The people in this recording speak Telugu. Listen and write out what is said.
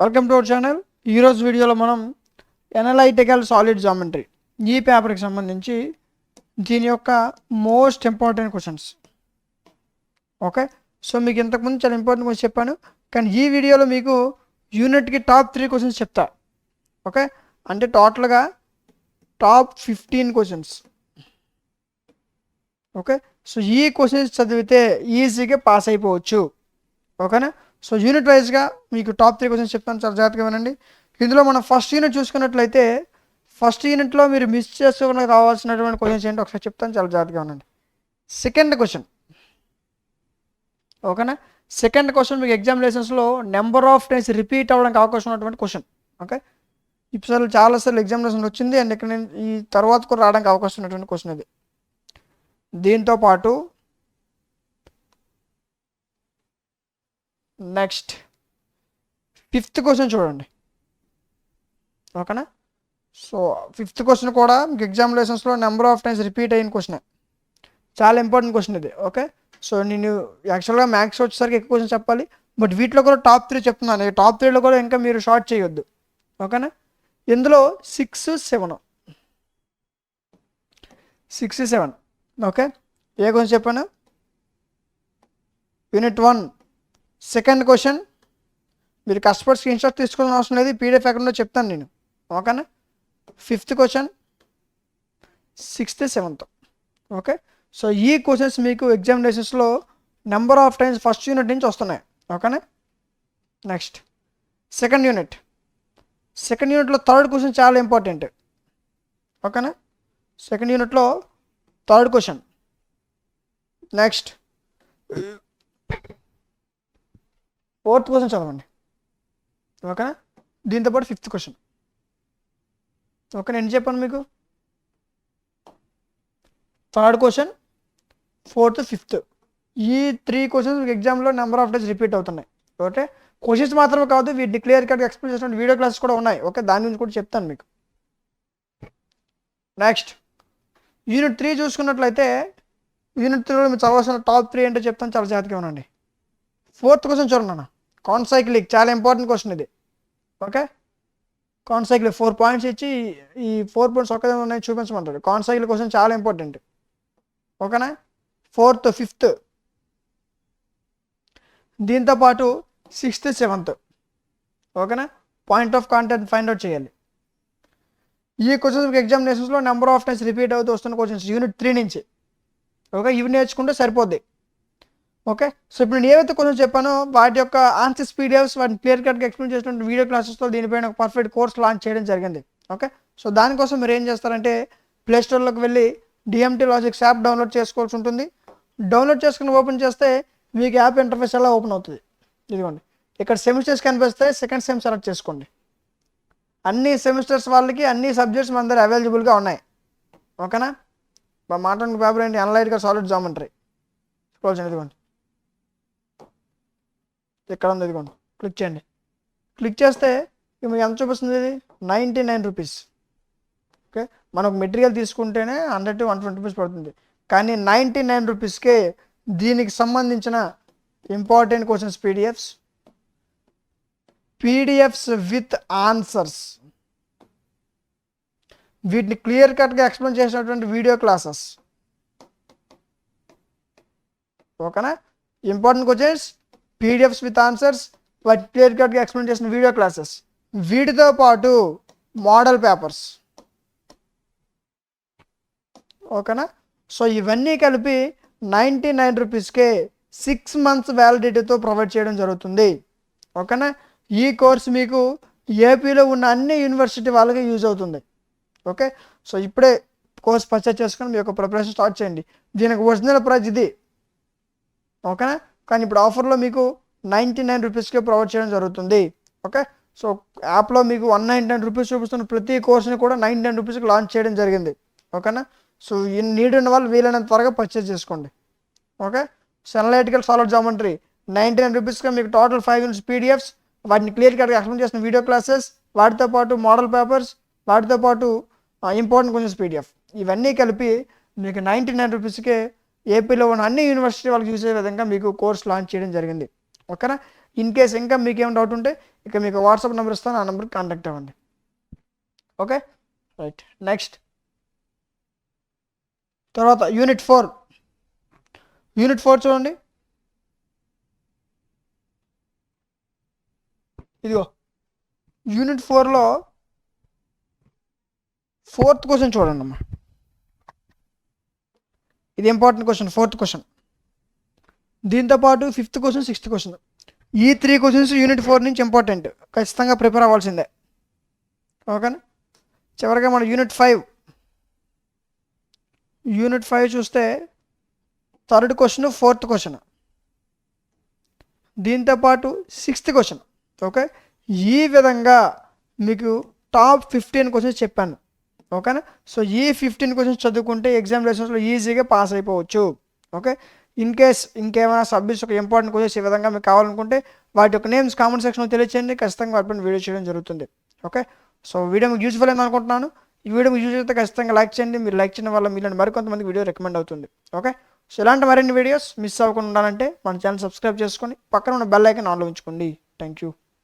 Welcome to our channel. ఈరోజు వీడియోలో మనం ఎనలైటికల్ సాలిడ్ జామెట్రీ ఈ పేపర్కి సంబంధించి దీని యొక్క most important questions. Okay, so మీకు ఇంతకుముందు చాలా ఇంపార్టెంట్ క్వశ్చన్ చెప్పాను, కానీ ఈ వీడియోలో మీకు యూనిట్కి టాప్ 3 క్వశ్చన్స్ చెప్తా. ఓకే, అంటే టోటల్గా టాప్ 15 క్వశ్చన్స్. ఓకే, సో ఈ క్వశ్చన్స్ చదివితే ఈజీగా పాస్ అయిపోవచ్చు. ఓకేనా? సో యూనిట్ వైజ్గా మీకు టాప్ 3 క్వశ్చన్స్ చెప్తాను, చాలా జాగ్రత్తగా వినండి. ఇందులో మనం ఫస్ట్ యూనిట్ చూసుకున్నట్లయితే ఫస్ట్ యూనిట్లో మీరు మిస్ చేసుకుని రావాల్సినటువంటి క్వశ్చన్స్ ఏంటో ఒకసారి చెప్తాను, చాలా జాగ్రత్తగా వినండి. Second question. ఓకేనా? సెకండ్ క్వశ్చన్ మీకు ఎగ్జామినేషన్స్లో నెంబర్ ఆఫ్ టైమ్స్ రిపీట్ అవ్వడానికి అవకాశం ఉన్నటువంటి క్వశ్చన్. ఓకే, ఇప్పుడు చాలాసార్లు ఎగ్జామినేషన్ వచ్చింది అండ్ ఇక్కడ నేను ఈ తర్వాత కూడా రావడానికి అవకాశం ఉన్నటువంటి క్వశ్చన్ ఇది. దీంతో పాటు నెక్స్ట్ 5th క్వశ్చన్ చూడండి. ఓకేనా? సో 5th క్వశ్చన్ కూడా మీకు ఎగ్జామినేషన్స్లో నెంబర్ ఆఫ్ టైమ్స్ రిపీట్ అయిన క్వశ్చన్, చాలా ఇంపార్టెంట్ క్వశ్చన్ ఇది. ఓకే, సో నేను యాక్చువల్గా మ్యాథ్స్ వచ్చేసరికి ఎక్కువ క్వశ్చన్ చెప్పాలి, బట్ వీటిలో కూడా టాప్ 3 చెప్తున్నాను. ఈ టాప్ 3లో కూడా ఇంకా మీరు షార్ట్ చేయొద్దు. ఓకేనా? ఇందులో 6, 7. ఓకే, ఏ క్వశ్చన్ చెప్పాను? Unit 1 second question. మీరు కష్టపడి స్క్రీన్ షాట్ తీసుకోవాల్సిన అవసరం లేదు, పీడిఎఫ్ ఎక్కడో చెప్తాను నేను. ఓకేనా? 5th question, 6th, 7th. Okay, so ఈ క్వశ్చన్స్ మీకు ఎగ్జామినేషన్స్లో number of times first unit నుంచి వస్తున్నాయి. ఓకేనా? నెక్స్ట్ సెకండ్ యూనిట్లో థర్డ్ క్వశ్చన్ చాలా ఇంపార్టెంట్. ఓకేనా? సెకండ్ యూనిట్లో third question. Next 4th question చదవండి. ఓకేనా? దీంతోపాటు 5th క్వశ్చన్. ఓకే, నేను చెప్పాను మీకు థర్డ్ క్వశ్చన్, 4th, 5th ఈ 3 క్వశ్చన్స్ మీకు ఎగ్జామ్లో నెంబర్ ఆఫ్ టైమ్స్ రిపీట్ అవుతున్నాయి. ఓకే, క్వశ్చన్స్ మాత్రమే కాదు, వీటిని క్లియర్ కట్గా ఎక్స్ప్లెయిన్ చేసిన వీడియో క్లాసెస్ కూడా ఉన్నాయి. ఓకే, దాని గురించి కూడా చెప్తాను మీకు. నెక్స్ట్ యూనిట్ 3 చూసుకున్నట్లయితే యూనిట్ 3లో మీరు చదవాల్సిన టాప్ 3 ఏంటో చెప్తాను, చాలా జాగ్రత్తగా ఉండండి. 4th క్వశ్చన్ చూడండి అన్న, కాన్సైక్లిక్, చాలా ఇంపార్టెంట్ క్వశ్చన్ ఇది. ఓకే, కాన్సైక్లిక్ 4 పాయింట్స్ ఇచ్చి ఈ 4 పాయింట్స్ ఒక్కదే ఉన్నాయి చూపించమంటారు. కాన్సైక్లిక్ క్వశ్చన్ చాలా ఇంపార్టెంట్. ఓకేనా? 4th, 5th, దీంతోపాటు 6th, 7th. ఓకేనా? Point of contact find out చేయాలి. ఈ క్వశ్చన్స్ మీకు ఎగ్జామినేషన్స్లో నెంబర్ ఆఫ్ టైమ్స్ రిపీట్ అవుతూ వస్తున్న క్వశ్చన్స్ యూనిట్ 3 నుంచి. ఓకే, ఇవి నేర్చుకుంటే సరిపోద్ది. ఓకే, సో ఇప్పుడు నేను ఏవైతే క్వశ్చన్స్ చెప్పానో వాటి యొక్క ఆన్సర్స్ పీడిఎఫ్స్, వాటిని క్లియర్ కట్గా ఎక్స్ప్లెయిన్ చేసినటువంటి వీడియో క్లాసెస్తో దీనిపైన ఒక పర్ఫెక్ట్ కోర్స్ లాంచ్ చేయడం జరిగింది. ఓకే, సో దానికోసం మీరు ఏం చేస్తారంటే ప్లేస్టోర్లోకి వెళ్ళి డిఎంటీ లాజిక్స్ యాప్ డౌన్లోడ్ చేసుకోవాల్సి ఉంటుంది. డౌన్లోడ్ చేసుకుని ఓపెన్ చేస్తే మీకు యాప్ ఇంటర్ఫేస్ ఎలా ఓపెన్ అవుతుంది. ఇదిగోండి, ఇక్కడ సెమిస్టర్స్ కనిపిస్తే సెకండ్ సెమ్ సెలెక్ట్ చేసుకోండి. అన్ని సెమిస్టర్స్ వాళ్ళకి అన్ని సబ్జెక్ట్స్ మన దగ్గర అవైలబుల్గా ఉన్నాయి. ఓకేనా? మాట్లాడిన పేపర్ ఏంటి? Analytical solid geometry. ఇదిగోండి, ఇక్కడ ఉంది, ఇదిగోండి, క్లిక్ చేయండి. క్లిక్ చేస్తే మీకు ఎంత చూపిస్తుంది? ఇది 99 రూపీస్. ఓకే, మనకు మెటీరియల్ తీసుకుంటేనే 100 to 120 రూపీస్ పడుతుంది, కానీ 99 రూపీస్కే దీనికి సంబంధించిన important questions PDFs with answers, వీటిని క్లియర్ కట్గా ఎక్స్ప్లెయిన్ చేసినటువంటి వీడియో క్లాసెస్. ఓకేనా? Important questions, PDFs with answers, వాటి క్లియర్ కట్గా ఎక్స్ప్లెయిన్ చేసిన వీడియో క్లాసెస్, వీటితో పాటు మోడల్ పేపర్స్. ఓకేనా? సో ఇవన్నీ కలిపి 99 రూపీస్కే 6 months వ్యాలిడిటీతో ప్రొవైడ్ చేయడం జరుగుతుంది. ఓకేనా? ఈ కోర్స్ మీకు ఏపీలో ఉన్న అన్ని యూనివర్సిటీ వాళ్ళకి యూజ్ అవుతుంది. ఓకే, సో ఇప్పుడే కోర్స్ పర్చేజ్ చేసుకొని మీ యొక్క ప్రిపరేషన్ స్టార్ట్ చేయండి. దీనికి ఒరిజినల్ ప్రైస్ ఇది. ఓకేనా? కానీ ఇప్పుడు ఆఫర్లో మీకు 99 రూపీస్కే ప్రొవైడ్ చేయడం జరుగుతుంది. ఓకే, సో యాప్లో మీకు 199 రూపీస్ చూపిస్తున్న ప్రతి కోర్స్ని కూడా 99 రూపీస్కి లాంచ్ చేయడం జరిగింది. ఓకేనా? సో ఈ నీడ్ ఉన్న వాళ్ళు వీలైనంత త్వరగా పర్చేజ్ చేసుకోండి. Okay, so analytical solid geometry 99 రూపీస్గా మీకు టోటల్ 5 యూనిట్స్ పీడిఎఫ్స్, వాటిని క్లియర్ కట్గా ఎక్స్ప్లెయిన్ చేసిన వీడియో క్లాసెస్, వాటితో పాటు మోడల్ పేపర్స్, వాటితో పాటు ఇంపార్టెంట్ క్వశ్చన్స్ పీడిఎఫ్, ఇవన్నీ కలిపి మీకు 99 రూపీస్కే ఏపీలో ఉన్న అన్ని యూనివర్సిటీ వాళ్ళకి యూజ్ అయ్యే విధంగా మీకు కోర్స్ లాంచ్ చేయడం జరిగింది. ఓకేనా? ఇన్ కేస్ ఇంకా మీకు ఏం డౌట్ ఉంటే ఇక మీకు వాట్సాప్ నెంబర్ ఇస్తాను, ఆ నెంబర్కి కాంటాక్ట్ అవ్వండి. Okay right. నెక్స్ట్ తర్వాత యూనిట్ 4 చూడండి. ఇదిగో యూనిట్ 4లో 4th క్వశ్చన్ చూడండి అమ్మా. ఇది ఇంపార్టెంట్ క్వశ్చన్, 4th క్వశ్చన్. దీంతోపాటు 5th క్వశ్చన్, 6th క్వశ్చన్, ఈ 3 క్వశ్చన్స్ యూనిట్ 4 నుంచి ఇంపార్టెంట్, ఖచ్చితంగా ప్రిపేర్ అవ్వాల్సిందే. ఓకేనా. చివరిగా మన యూనిట్ 5 చూస్తే 3rd క్వశ్చన్, 4th క్వశ్చన్, దీంతోపాటు 6th క్వశ్చన్. ఓకే, ఈ విధంగా మీకు టాప్ 15 క్వశ్చన్స్ చెప్పాను. ఓకేనా. సో ఈ 15 క్వశ్చన్స్ చదువుకుంటే ఎగ్జామినేషన్స్లో ఈజీగా పాస్ అయిపోవచ్చు. ఓకే, ఇన్ కేస్ ఇంకేమైనా సబ్జెక్ట్స్ ఒక ఇంపార్టెంట్ క్వశ్చన్స్ ఈ విధంగా మీకు కావాలనుకుంటే వాటి యొక్క నేమ్స్ కామెంట్ సెక్షన్లో తెలియచేయండి, ఖచ్చితంగా వాటిపైన వీడియో చేయడం జరుగుతుంది. ఓకే, సో వీడియో మీకు యూజ్ఫుల్ అయింది అనుకుంటున్నాను. ఈ వీడియో మీకు యూజ్ అయితే ఖచ్చితంగా లైక్ చేయండి. మీరు లైక్ చేయడం వల్ల మీలాంటి మరికొంతమందికి వీడియో రికమెండ్ అవుతుంది. ఓకే, సో ఇలాంటి మరిన్ని వీడియోస్ మిస్ అవ్వకుండా ఉండాలంటే మన ఛానల్ సబ్స్క్రైబ్ చేసుకొని పక్కన ఉన్న బెల్ ఐకాన్ ఆన్లో ఉంచుకోండి. Thank you.